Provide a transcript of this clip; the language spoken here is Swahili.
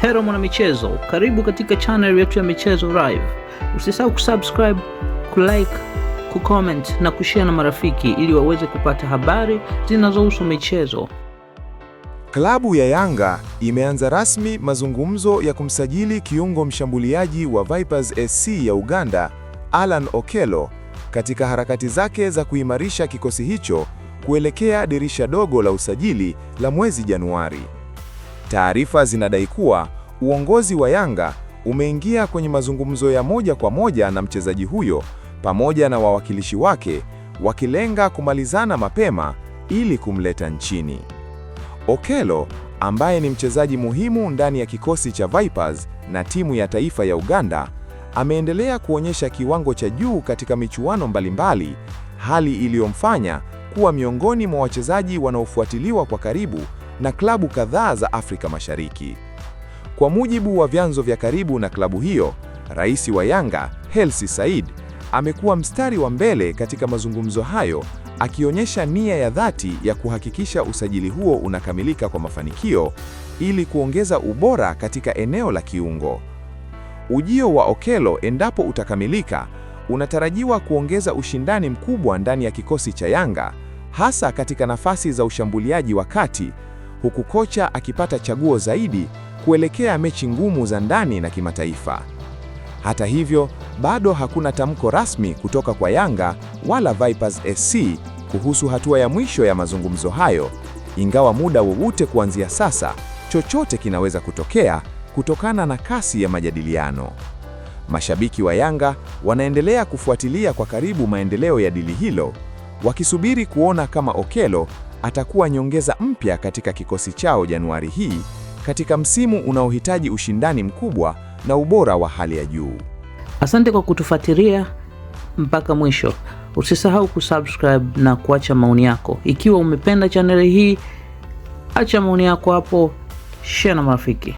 Hello mwana michezo, karibu katika channel yetu ya Michezo Live. Usisahau kusubscribe, kulike, kucomment na kushare na marafiki ili waweze kupata habari zinazohusu michezo. Klabu ya Yanga imeanza rasmi mazungumzo ya kumsajili kiungo mshambuliaji wa Vipers SC ya Uganda, Allan Okello, katika harakati zake za kuimarisha kikosi hicho kuelekea dirisha dogo la usajili la mwezi Januari. Taarifa zinadai kuwa uongozi wa Yanga umeingia kwenye mazungumzo ya moja kwa moja na mchezaji huyo pamoja na wawakilishi wake, wakilenga kumalizana mapema ili kumleta nchini. Okello, ambaye ni mchezaji muhimu ndani ya kikosi cha Vipers na timu ya taifa ya Uganda, ameendelea kuonyesha kiwango cha juu katika michuano mbalimbali, hali iliyomfanya kuwa miongoni mwa wachezaji wanaofuatiliwa kwa karibu na klabu kadhaa za Afrika Mashariki. Kwa mujibu wa vyanzo vya karibu na klabu hiyo, rais wa Yanga, Hersi Said, amekuwa mstari wa mbele katika mazungumzo hayo, akionyesha nia ya dhati ya kuhakikisha usajili huo unakamilika kwa mafanikio ili kuongeza ubora katika eneo la kiungo. Ujio wa Okello, endapo utakamilika, unatarajiwa kuongeza ushindani mkubwa ndani ya kikosi cha Yanga, hasa katika nafasi za ushambuliaji wa kati, huku kocha akipata chaguo zaidi kuelekea mechi ngumu za ndani na kimataifa. Hata hivyo, bado hakuna tamko rasmi kutoka kwa Yanga wala Vipers SC kuhusu hatua ya mwisho ya mazungumzo hayo, ingawa muda wowote kuanzia sasa chochote kinaweza kutokea kutokana na kasi ya majadiliano. Mashabiki wa Yanga wanaendelea kufuatilia kwa karibu maendeleo ya dili hilo, wakisubiri kuona kama Okello atakuwa nyongeza mpya katika kikosi chao Januari hii, katika msimu unaohitaji ushindani mkubwa na ubora wa hali ya juu. Asante kwa kutufuatilia mpaka mwisho. Usisahau kusubscribe na kuacha maoni yako. Ikiwa umependa channel hii, acha maoni yako hapo, share na marafiki.